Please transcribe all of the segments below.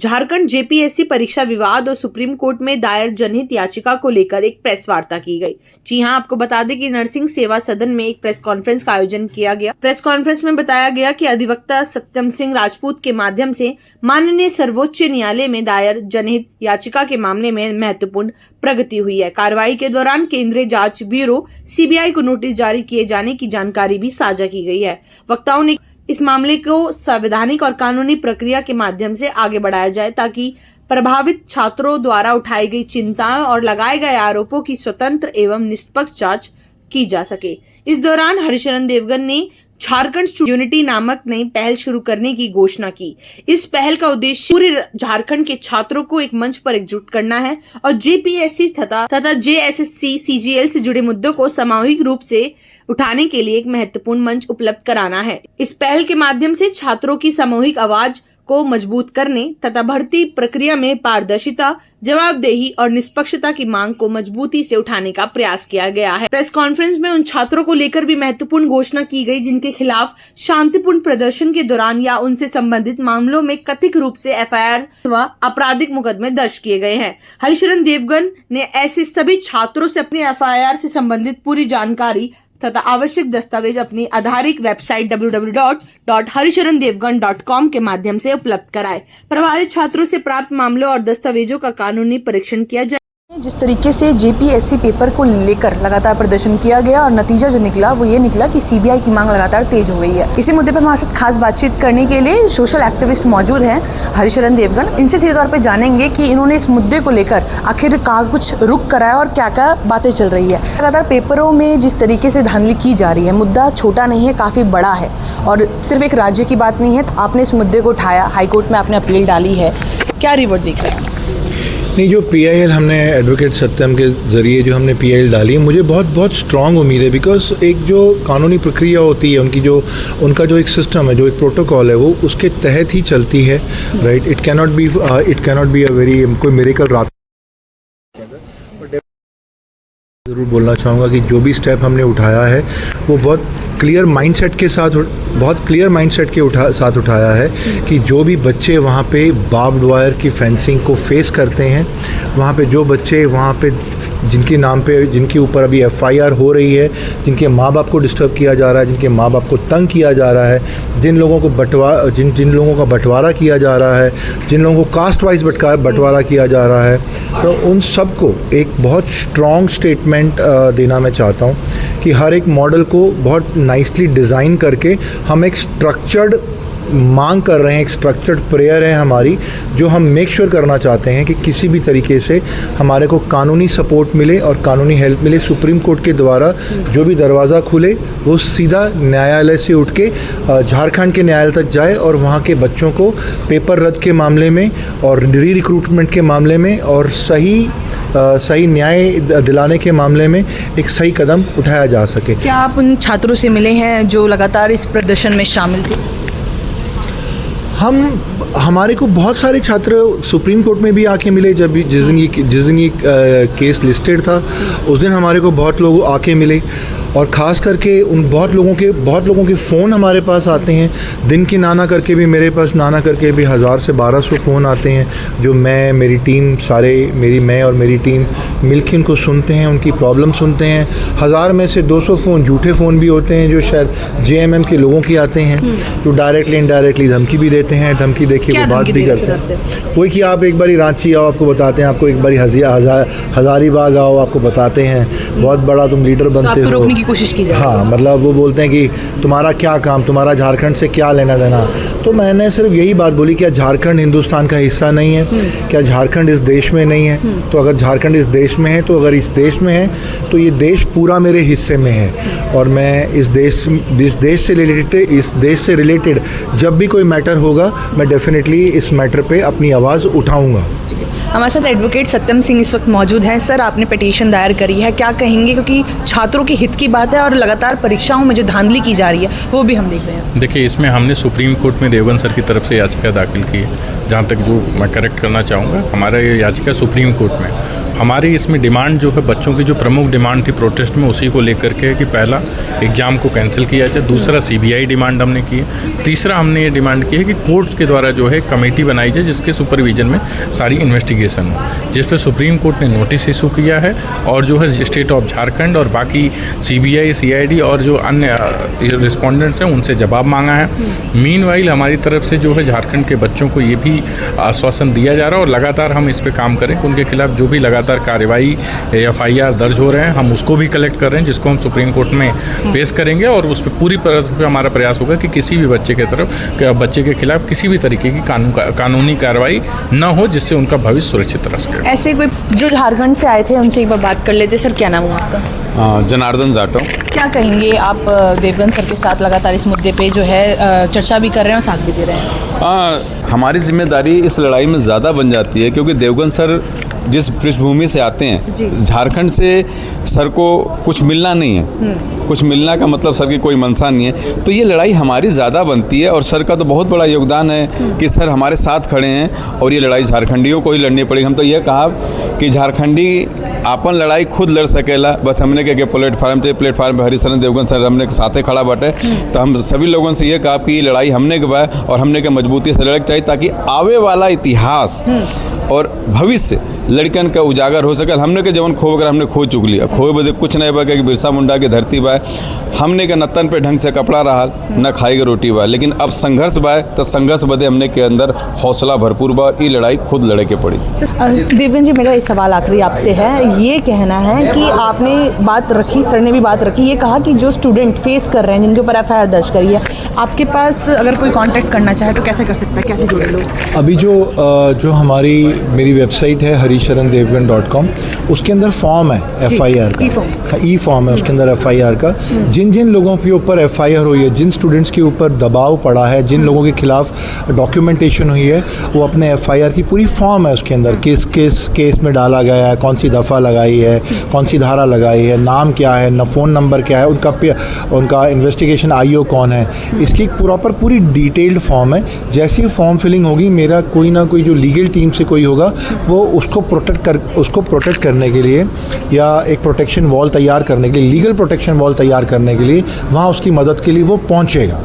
Jharkhand JPSC परीक्षा विवाद और सुप्रीम कोर्ट में दायर जनहित याचिका को लेकर एक प्रेस वार्ता की गई। जी हां, आपको बता दें कि नरसिंह सेवा सदन में एक प्रेस कॉन्फ्रेंस का आयोजन किया गया। प्रेस कॉन्फ्रेंस में बताया गया कि अधिवक्ता सत्यम सिंह राजपूत के माध्यम से माननीय सर्वोच्च न्यायालय में दायर जनहित याचिका के मामले में महत्वपूर्ण प्रगति हुई है। कार्रवाई के दौरान केंद्रीय जांच ब्यूरो सीबीआई को नोटिस जारी किए जाने की जानकारी भी साझा की गई है। वक्ताओं ने इस मामले को संवैधानिक और कानूनी प्रक्रिया के माध्यम से आगे बढ़ाया जाए ताकि प्रभावित छात्रों द्वारा उठाई गई चिंताओं और लगाए गए आरोपों की स्वतंत्र एवं निष्पक्ष जांच की जा सके। इस दौरान हरिशरण देवगन ने झारखंड यूनिटी नामक नई पहल शुरू करने की घोषणा की। इस पहल का उद्देश्य पूरे झारखंड के छात्रों को एक मंच पर एकजुट करना है और जेपीएससी तथा जेएसएससी सीजीएल से जुड़े मुद्दों को सामूहिक रूप से उठाने के लिए एक महत्वपूर्ण मंच उपलब्ध कराना है। इस पहल के माध्यम से छात्रों की सामूहिक आवाज को मजबूत करने तथा भर्ती प्रक्रिया में पारदर्शिता, जवाबदेही और निष्पक्षता की मांग को मजबूती से उठाने का प्रयास किया गया है। प्रेस कॉन्फ्रेंस में उन छात्रों को लेकर भी महत्वपूर्ण घोषणा की गई जिनके खिलाफ शांतिपूर्ण प्रदर्शन के दौरान या उनसे संबंधित मामलों में कथित रूप से एफआईआर व आपराधिक मुकदमे दर्ज किए गए हैं। हरिशरण देवगन ने ऐसे सभी छात्रों से अपनी एफआईआर से संबंधित पूरी जानकारी तथा आवश्यक दस्तावेज अपनी आधारिक वेबसाइट www.harisharandevgan.com के माध्यम से उपलब्ध कराए। प्रभावित छात्रों से प्राप्त मामलों और दस्तावेजों का कानूनी परीक्षण किया जाए। जिस तरीके से जेपीएससी पेपर को लेकर लगातार प्रदर्शन किया गया और नतीजा जो निकला वो ये निकला कि सीबीआई की मांग लगातार तेज हो गई है। इसी मुद्दे पर हमारे साथ खास बातचीत करने के लिए सोशल एक्टिविस्ट मौजूद हैं हरिशरण देवगन। इनसे सीधे तौर पर जानेंगे कि इन्होंने इस मुद्दे को लेकर आखिर कहाँ कुछ रुक कराया और क्या क्या बातें चल रही है। लगातार पेपरों में जिस तरीके से धांधली की जा रही है, मुद्दा छोटा नहीं है, काफ़ी बड़ा है और सिर्फ एक राज्य की बात नहीं है। आपने इस मुद्दे को उठाया, हाईकोर्ट में आपने अपील डाली है, क्या रिवॉर्ड दिख रहा है? नहीं, जो पीआईएल हमने एडवोकेट सत्यम के ज़रिए जो हमने पीआईएल डाली है, मुझे बहुत स्ट्रांग उम्मीद है। बिकॉज एक जो कानूनी प्रक्रिया होती है उनका जो एक सिस्टम है, जो एक प्रोटोकॉल है, वो उसके तहत ही चलती है। Right, it cannot be a very कोई मिरेकल रात। ज़रूर बोलना चाहूँगा कि जो भी स्टेप हमने उठाया है वो बहुत क्लियर माइंडसेट के साथ उठाया है कि जो भी बच्चे वहाँ पे बार्ब्ड वायर की फेंसिंग को फेस करते हैं, वहाँ पे जो बच्चे वहाँ पे जिनके ऊपर अभी एफआईआर हो रही है, जिनके माँ बाप को डिस्टर्ब किया जा रहा है, जिनके माँ बाप को तंग किया जा रहा है, जिन लोगों का बंटवारा किया जा रहा है, जिन लोगों को कास्ट वाइज बंटवारा किया जा रहा है, तो उन सबको एक बहुत स्ट्रॉन्ग स्टेटमेंट देना मैं चाहता हूँ कि हर एक मॉडल को बहुत नाइसली डिज़ाइन करके हम एक स्ट्रक्चर्ड मांग कर रहे हैं, एक स्ट्रक्चर्ड प्रेयर है हमारी, जो हम मेक श्योर करना चाहते हैं कि किसी भी तरीके से हमारे को कानूनी सपोर्ट मिले और कानूनी हेल्प मिले। सुप्रीम कोर्ट के द्वारा जो भी दरवाज़ा खुले वो सीधा न्यायालय से उठ के झारखंड के न्यायालय तक जाए और वहाँ के बच्चों को पेपर रद्द के मामले में और री रिक्रूटमेंट के मामले में और सही न्याय दिलाने के मामले में एक सही कदम उठाया जा सके। क्या आप उन छात्रों से मिले हैं जो लगातार इस प्रदर्शन में शामिल थे? हमारे को बहुत सारे छात्र सुप्रीम कोर्ट में भी आके मिले। जिस दिन ये केस लिस्टेड था उस दिन हमारे को बहुत लोग आके मिले और ख़ास करके उन बहुत लोगों के फ़ोन हमारे पास आते हैं। दिन की नाना करके भी मेरे पास 1000 से 1200 फ़ोन आते हैं जो मैं और मेरी टीम मिलकर उनको सुनते हैं, उनकी प्रॉब्लम सुनते हैं। 1000 में से 200 फ़ोन झूठे फ़ोन भी होते हैं जो शायद जेएमएम के लोगों के आते हैं जो डायरेक्टली इनडायरेक्टली धमकी भी देते हैं, धमकी देके वो बात भी करते हैं। वही कि आप एक बारी रांची आओ, आपको बताते हैं, आपको एक बारी हज़ारीबाग आओ, आपको बताते हैं बहुत बड़ा तुम लीडर बनते हो, की कोशिश की जाए। हाँ, मतलब वो बोलते हैं कि तुम्हारा क्या काम, तुम्हारा झारखंड से क्या लेना देना। तो मैंने सिर्फ यही बात बोली, क्या झारखंड हिंदुस्तान का हिस्सा नहीं है? क्या झारखंड इस देश में नहीं है? तो अगर झारखंड इस देश में है, तो अगर इस देश में है तो ये देश पूरा मेरे हिस्से में है और मैं इस देश से रिलेटेड जब भी कोई मैटर होगा मैं डेफिनेटली इस मैटर पे अपनी आवाज़ उठाऊंगा। हमारे साथ एडवोकेट सत्यम सिंह इस वक्त मौजूद हैं। सर, आपने पिटीशन दायर करी है, क्या कहेंगे? क्योंकि छात्रों के हित की बात है और लगातार परीक्षाओं में जो धांधली की जा रही है वो भी हम देख रहे हैं। देखिए, इसमें हमने सुप्रीम कोर्ट में देवगन सर की तरफ से याचिका दाखिल की है। जहाँ तक जो मैं करेक्ट करना चाहूँगा, हमारा ये याचिका सुप्रीम कोर्ट में हमारी इसमें डिमांड जो है, बच्चों की जो प्रमुख डिमांड थी प्रोटेस्ट में, उसी को लेकर के कि पहला एग्ज़ाम को कैंसिल किया जाए, दूसरा CBI डिमांड हमने की है, तीसरा हमने ये डिमांड की है कि कोर्ट्स के द्वारा जो है कमेटी बनाई जाए जिसके सुपरविजन में सारी इन्वेस्टिगेशन हो, जिस पर सुप्रीम कोर्ट ने नोटिस इशू किया है और जो है स्टेट ऑफ झारखंड और बाकी CBI CID और जो अन्य रिस्पोंडेंट्स हैं उनसे जवाब मांगा है। मीनवाइल हमारी तरफ से जो है झारखंड के बच्चों को ये भी आश्वासन दिया जा रहा है और लगातार हम इस पे काम करें कि उनके खिलाफ जो भी लगातार कार्रवाई FIR दर्ज हो रहे हैं हम उसको भी कलेक्ट कर रहे हैं, जिसको हम सुप्रीम कोर्ट में पेश करेंगे और उस पर पूरी तरह से हमारा प्रयास होगा कि किसी भी बच्चे के खिलाफ किसी भी तरीके की कानूनी कार्रवाई न हो, जिससे उनका भविष्य सुरक्षित रह सके। ऐसे कोई जो झारखंड से आए थे उनसे एक बार बात कर लेते। सर क्या नाम हुआ आपका? जनार्दन जाटव। क्या कहेंगे आप देवगन सर के साथ लगातार इस मुद्दे पे जो है चर्चा भी कर रहे हैं और साथ भी दे रहे हैं? हमारी जिम्मेदारी इस लड़ाई में ज़्यादा बन जाती है क्योंकि देवगन सर जिस पृष्ठभूमि से आते हैं, झारखंड से सर को कुछ मिलना नहीं है, कुछ मिलना का मतलब सर की कोई मंशा नहीं है, तो ये लड़ाई हमारी ज़्यादा बनती है और सर का तो बहुत बड़ा योगदान है कि सर हमारे साथ खड़े हैं और ये लड़ाई झारखंडियों को ही लड़नी पड़ेगी। हम तो ये कहा कि झारखंडी आपन लड़ाई खुद लड़ सकेला, बस हमने के प्लेटफार्म पे हरिशरण देवगन सर हमने के साथे खड़ा बाटे, तो हम सभी लोगों से ये कहा कि ये लड़ाई हमने के बा और हमने के मजबूती से लड़क चाहिए ताकि आवे वाला इतिहास और भविष्य लड़कन का उजागर हो सके। हमने के जवन खो अगर हमने खो चुक लिया, खोए बदे कुछ नहीं बा कि बिरसा मुंडा की धरती बा, हमने के नतन पे ढंग से कपड़ा रहा न खाई के रोटी बा, लेकिन अब संघर्ष बा तो संघर्ष बदे हमने के अंदर हौसला भरपूर बा, ये लड़ाई खुद लड़े के पड़ी। देवगन जी, मेरा एक सवाल आखिरी आपसे है, ये कहना है कि आपने बात रखी, सर ने भी बात रखी, ये कहा कि जो स्टूडेंट फेस कर रहे हैं जिनके ऊपर FIR दर्ज करी है, आपके पास अगर कोई कांटेक्ट करना चाहे तो कैसे कर सकता है, क्या जुड़े लोग? अभी जो मेरी वेबसाइट है harisharandevagan.com, उसके अंदर फॉर्म है FIR का, ई फॉर्म है उसके अंदर FIR का। जिन लोगों के ऊपर FIR हुई है, जिन स्टूडेंट्स के ऊपर दबाव पड़ा है, जिन लोगों के खिलाफ डॉक्यूमेंटेशन हुई है, वो अपने FIR की पूरी फॉर्म है उसके अंदर, केस में डाला गया है, कौन सी दफ़ा लगाई है, कौन सी धारा लगाई है, नाम क्या है, फ़ोन नंबर क्या है, उनका इन्वेस्टिगेशन IO कौन है, इसकी प्रॉपर पूरी डिटेल्ड फॉर्म है। जैसी फॉर्म फिलिंग होगी, मेरा कोई ना कोई जो लीगल टीम से कोई होगा वो उसको प्रोटेक्ट करने के लिए या एक प्रोटेक्शन वॉल तैयार करने के लिए, लीगल प्रोटेक्शन वॉल तैयार करने के लिए वहाँ उसकी मदद के लिए वो पहुँचेगा।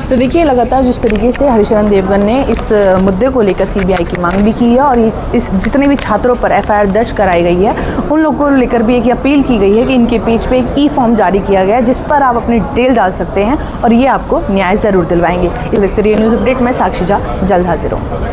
तो देखिए, लगातार जिस तरीके से हरिशरण देवगन ने इस मुद्दे को लेकर CBI की मांग भी की है और इस जितने भी छात्रों पर FIR दर्ज कराई गई है उन लोगों को लेकर भी एक अपील की गई है कि इनके पेज पे एक E-फॉर्म जारी किया गया है जिस पर आप अपनी डिटेल डाल सकते हैं और ये आपको न्याय ज़रूर दिलवाएंगे। देखते रहिए न्यूज़ अपडेट में, साक्षी झा जल्द हाजिर हूँ।